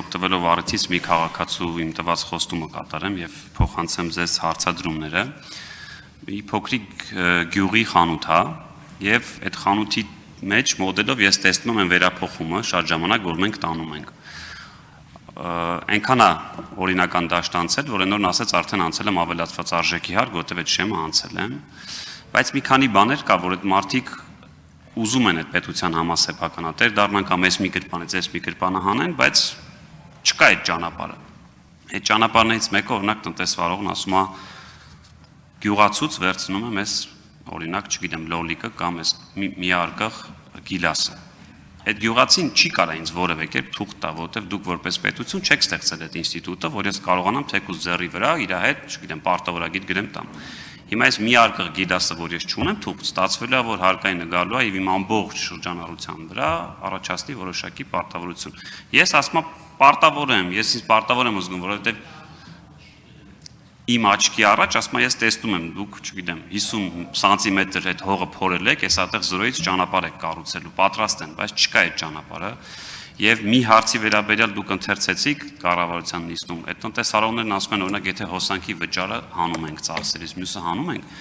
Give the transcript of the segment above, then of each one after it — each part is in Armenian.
օգտվելով առիթից մի քաղաքացու իմ տված խոստումը կատարեմ եւ փոխանցեմ ձեզ հարցադրումները։ Մի փոքրիկ գյուղի խանութ է եւ այդ խանութի մեջ մոդելով ես տեսնում եմ վերափոխումը շատ ժամանակ, որ մենք տանում ենք։ Այնքան է օրինական դաշտ անցել, որ այնօրն ասեց արդեն անցել եմ ավելացված արժեքի հարկ, որտեղ այդ շեմը անցել եմ, բայց մի քանի բաներ կա, որ այդ մարդիկ ուզում են այդ պետության համասեփականատեր դառնան կամ էս մի գրպանից էս մի գրպանը հանեն, բայց չկա այդ ճանապարհը։ Այդ ճանապարհներից մեկը օրինակ տնտեսվարողն ասում է գյուղացուց վերցնում եմ էս օրինակ, չգիտեմ, լոլիկը կամ էս միարկղ գիլասը։ Այդ գյուղացին չի կարա ինձ որևէ կերպ թուղթ տա, որովհետև դուք որպես պետություն չեք ստեղծել այդ ինստիտուտը, որ ես կարողանամ թեկուզ ձեռի վրա իր հետ, չգիտեմ, պարտավորագիր գրեմ տամ։ Հիմա այս միարկղ գիլասը, որ ես չունեմ, թուղթ ստացվել է, որ հարկային գալու է եւ իմ ամբողջ շրջանառության վրա առաջացնի որոշակի պարտավորություն։ Ես ասում եմ պարտավոր եմ, ես ինձ պարտավոր եմ զգում, որովհետև իմ աչքի առաջ ասում եմ ես տեսնում եմ դուք, չգիտեմ, 50 սանտիմետր այդ հողը փորել եք, ես այդտեղ զրոյից ճանապարհ եք կառուցելու, պատրաստ են, բայց չկա այդ ճանապարհը։ Եվ մի հարցի վերաբերյալ դուք ընթերցեցիք կառավարության նիստում, այդ տնտեսարողներն ասում են օրինակ եթե հոսանքի վճարը հանում ենք ծախսերից, մյուսը հանում ենք,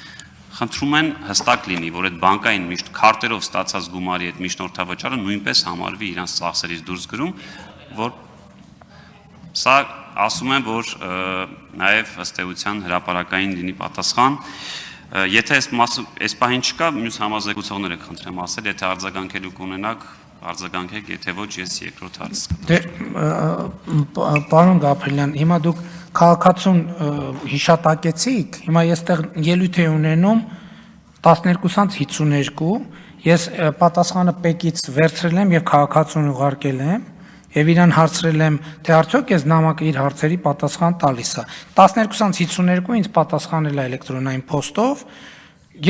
խնդրում են հստակ լինի, որ այդ բանկային միշտ քարտերով ստացած գումարի այդ միջնորդավճարը նույնպես համարվի իրանց ծախսերից դուրս գրում, որ սա ասում եմ, որ նաև ըստ էության հրապարակային լինի պատասխան, եթե այս պահին չկա, մյուս համազեկուցողները կխնդրեմ ասել, եթե արձագանքելու կունենաք, արձագանքեք, եթե ոչ, ես երկրորդ հարց կտամ։ Դե, պարոն Գաբրելյան, հիմա դուք քաղաքացուն հիշատակեցիք, հիմա ես տեղ ելույթ եմ ունենում 12:52, ես պատասխանը ՊԵԿ-ից վերցրել եմ եւ քաղաքացուն ուղարկել եմ եւ իրան հարցրել եմ, թե արդյոք ես նամակը իր հարցերի պատասխան տալիս է։ 12:52 ինձ պատասխանել է էլեկտրոնային փոստով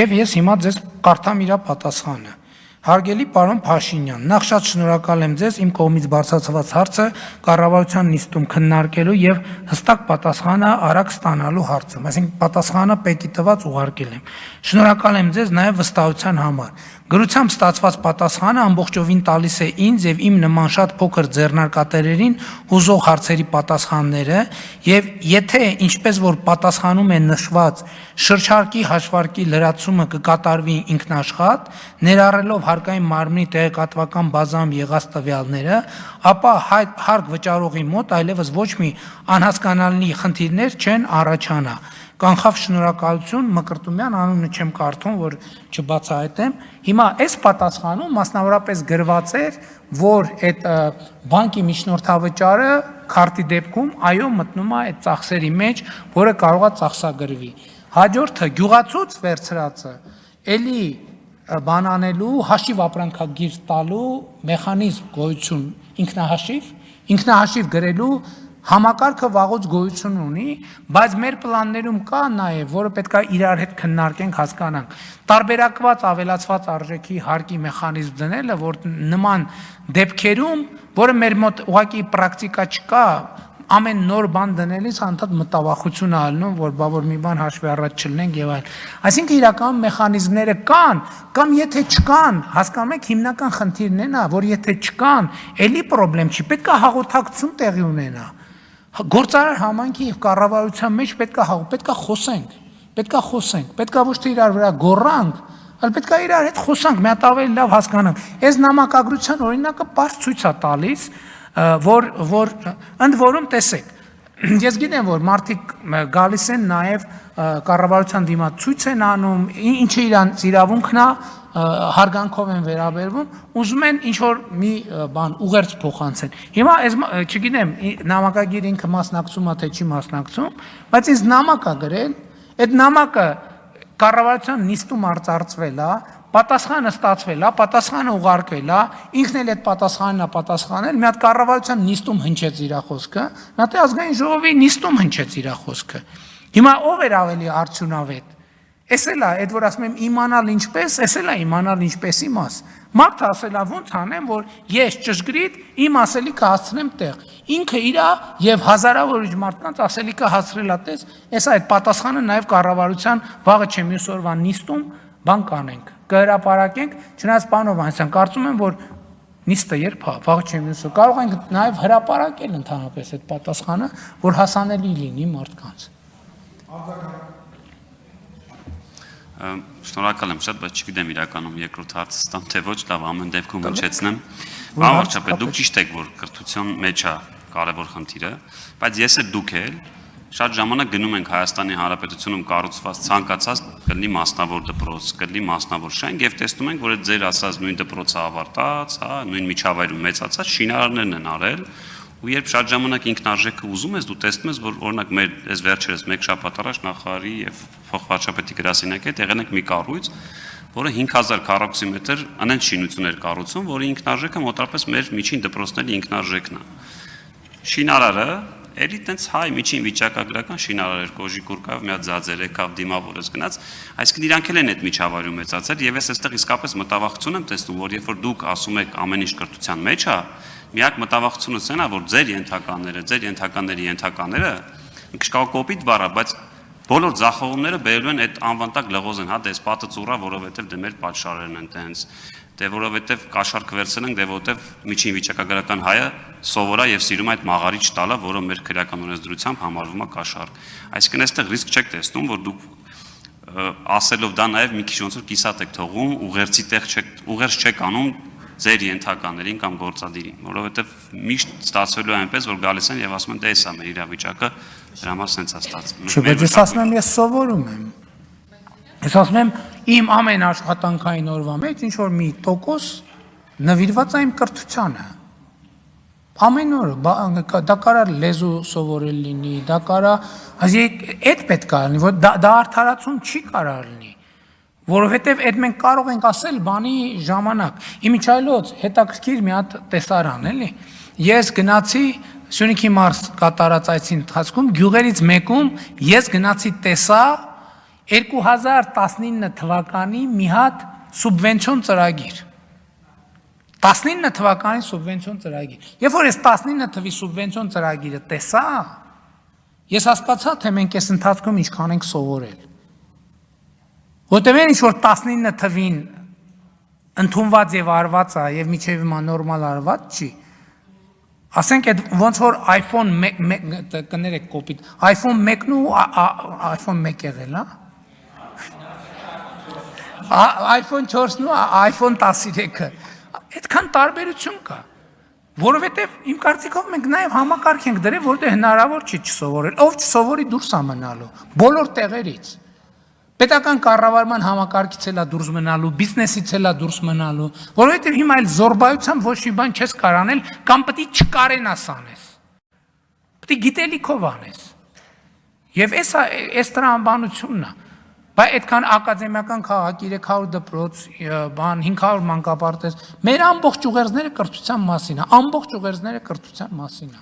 եւ ես հիմա ձեզ կարդամ իր պատասխանը։ Հարգելի պարոն Փաշինյան, նախ շատ շնորհակալ եմ ձեզ իմ կողմից բարձրացված հարցը կառավարության նիստում քննարկելու եւ հստակ պատասխանը արագ ստանալու հարցում, այսինքն պատասխանը ՊԵԿ-ի տված ուղարկել եմ։ Շնորհակալ եմ ձեզ նաեւ վստահության համար։ Գրությամբ ստացված պատասխանը ամբողջովին տալիս է ինձ եւ իմ նման շատ փոքր ձեռնարկատերերին հուզող հարցերի պատասխանները եւ եթե ինչպես որ պատասխանում է նշված շրջարկի հաշվարկի լրացումը կկատարվի ինքնաշխատ, ներառելով հարկային մարմնի տեղեկատվական բազայում եղած տվյալները, ապա հարկ վճարողի մոտ այլևս ոչ մի անհասկանալի խնդիրներ չեն առաջանա։ Կանխավ շնորհակալություն Մկրտումյան, անունը չեմ կարդում, որ չբացահայտեմ։ Հիմա այս պատասխանում մասնավորապես գրված էր, որ այդ բանկի միջնորդավճարը քարտի դեպքում այո մտնում է այդ ծախսերի մեջ, որը կարող է ծախսագրվի։ Հաջորդը գյուղացուց վերցրածը էլի բանանելու հաշիվ ապրանքագիր տալու մեխանիզմ գոյություն ինքնահաշիվ գրելու համակարգը վաղուց գոյություն ունի, բայց մեր պլաններում կա նաև, որը պետք է իրար հետ քննարկենք, հասկանանք, տարբերակված ավելացված արժեքի հարկի մեխանիզմ դնելը, որ նման դեպքերում, որը մեր մոտ ուղղակի պրակտիկա չկա, ամեն նոր բան դնելիս անդադ մտավախություն ալնում, որ մի բան հաշվի առաջ չլնենք եւ այլ։ Այսինքն իրական մեխանիզմները կան, կամ եթե չկան, հասկանում եք, հիմնական խնդիրն է նա, որ եթե չկան, էլի խնդրեմ չի, պետք է հաղորդակցություն տեղի ունենա։ Գործարար համայնքի եւ կառավարության մեջ պետք է խոսենք, պետք է ոչ թե իրար վրա գոռանք, այլ պետք է իրար հետ խոսանք, մի հատ ավելի լավ հասկանանք։ Այս նամակագրության օրինակը պարզ ցույց է տալիս, որ ընդ որում տեսեք, ես գիտեմ, որ մարդիկ գալիս են նաև կառավարության դիմաց ցույց են անում, ինչը իրանց իրավունքն է, հարգանքով են վերաբերվում, ուզում են ինչ-որ մի բան ուղերձ փոխանցեն։ Հիմա չգիտեմ, նամակագիր ինքը մասնակցում է թե չի մասնակցում, բայց ինձ նամակ է գրել, այդ նամակը կառավարության նիստում արծարծվել է, պատասխանը ստացվել է, պատասխանը ուղարկվել է, ինքն էլ այդ պատասխանն է պատասխանել, մի հատ կառավարության նիստում հնչեց իր խոսքը, մի հատ ազգային ժողովի նիստում հնչեց իր խոսքը։ Հիմա ով էր ավելի արդյունավետ։ Էս էլ է, այդ որ ասում եմ իմանալ ինչպես, էս էլ է իմանալ ինչպեսի մաս։ Մարդը ասել է ոնց անեմ, որ ես ճշգրիտ իմ ասելիքը հասցնեմ տեղ։ Ինքը իր եւ հազարավոր ուրիշ մարդկանց ասելիքը հասցրել է տես, էս այդ պատասխանը նաեւ կառավարության վաղը չէ մյուս օրվա նիստում բան կանենք, կհրապարակենք, չնայած պարոն Հովհաննիսյան, կարծում եմ, որ Նիստը երբ է, վաղ չեմ ուսը։ Կարող ենք նաև հրապարակել ընդհանրապես այդ պատասխանը, որ հասանելի լինի մարդկանց։ Շնորհակալ եմ շատ, բայց չգիտեմ իրականում երկրորդ հարցը ստամ թե ոչ, լավ ամեն դեպքում հնչեցնեմ։ Բավարարչապես դուք ճիշտ եք, որ կրթության մեջ է կարևոր խնդիրը, բայց ես էլ դուք էլ շատ ժամանակ գնում ենք Հայաստանի Հանրապետությունում կառուցված ցանկացած կլինի մասնավոր դպրոց, կլինի մասնավոր շենք եւ տեսնում ենք, որ այդ ձեր ասած նույն դպրոցը ավարտած, հա, նույն միջավայրում մեծացած շինարարներն են արել, ու երբ շատ ժամանակ ինքնարժեքը ուզում ես, դու տեսնում ես, որ օրինակ մեր այս վերջերս մեկ շաբաթ առաջ նախարարի եւ փոխվարչապետի գրասենյակի հետ եղել ենք մի կառույց, որը 5000 քառակուսի մետր անեն շինություններ կառուցում, որի ինքնարժեքը մոտավորապես մեր միջին դպրոցների ինքնարժեքն է։ Շինարարը էլի տենց հայ միջին վիճակագրական շինարար էր, կոժի կուրկավ, մի հատ ձաձեր եկավ, դիմավորս գնաց, այսինքն իրանք էլ են այդ միջավայրում մեծացել եւ ես այստեղ իսկապես մտավախություն եմ տեսնում, որ երբ որ դուք ասում եք ամեն ինչ կրթության մեջ է, միակ մտավախությունը սենա, որ ձեր ենթականների ենթակաները կշկակոպիտ բառա, բայց բոլոր ձախողումները բերելու են այդ անվանտակ լղոզ են, հա, դեսպատը ծուռա, որովհետեւ դե մեր պատշարերն են տենց, դե որովհետեւ կաշառք վերցնենք, դե որովհետեւ միջին վիճակագրական հայը սովորա եւ սիրում այդ մաղարիչ տալը, որը մեր քրեական ունեցդրությամբ համարվում է կաշառք։ Այսինքն այստեղ ռիսկ չեք տեսնում, որ դուք ասելով դա նաեւ մի քիչ ոնց որ կիսատ եք թողում, ուղերձ չեք անում ձեր ենթականերին կամ գործադիրին, որովհետեւ միշտ ստացվելու է այնպես, որ գալիս են եւ ասում են, դե էսա մեր իրավիճակը, դրա համար սենց է ստացվում։ Չէ, բայց ես ասում եմ, ես սովորում եմ։ Ես ասում եմ, իմ ամեն աշխատանքային օրվա մեջ ինչ որ մի տոկոս նվիրված է իմ կրթությանը։ Ամեն օր դա կարա լեզու սովորել լինի, դա կարա, հազիգ այդ պետք է լինի, որ դա արդարացում չի կարա լինի, որովհետև այդ մենք կարող ենք ասել բանի ժամանակ։ Իմիջայլոց հետաքրքիր մի հատ տեսարան, էլի։ Ես գնացի Սյունիքի մարզ կատարած այցի ընթացքում գյուղերից մեկում ես գնացի տեսա 2019 թվականի մի հատ սուբվենցիոն ծրագիր։ 19 թվականի սուբվենցիոն ծրագիր։ Երբ որ ես 19 թվականի սուբվենցիոն ծրագիրը տեսա, ես հասկացա, թե մենք այս ընթացքում ինչքան ենք սովորել։ Որտեղ ինչ որ 19 թվին ընդունված եւ արված է եւ միջև հիմա նորմալ արված չի։ Ասենք այդ ոնց որ iPhone 1 կներեք կոպիտ, iPhone 1-ն ու iPhone 1 եղել, հա։ iPhone 4-ն ու iPhone 13-ը։ Այդքան տարբերություն կա, որովհետև իմ կարծիքով մենք նաև համակարգ ենք դրել, որտեղ հնարավոր չի չսովորել, ով չսովորի դուրս է մնալու, բոլոր տեղերից։ Պետական կառավարման համակարգից էլա դուրս մնալու, բիզնեսից էլա դուրս մնալու, որովհետև հիմա այլ զորբայությամբ ոչ մի բան չես կարող անել, կամ պետք է չկարենաս անես։ Պետք է գիտելիքով անես։ Եվ այս տրամաբանությունն է։ Բայց այդքան ակադեմիական քաղաք 300 դպրոց, բան 500 մանկապարտեզ, մեր ամբողջ ուղերձները կրթության մասին է, ամբողջ ուղերձները կրթության մասին է։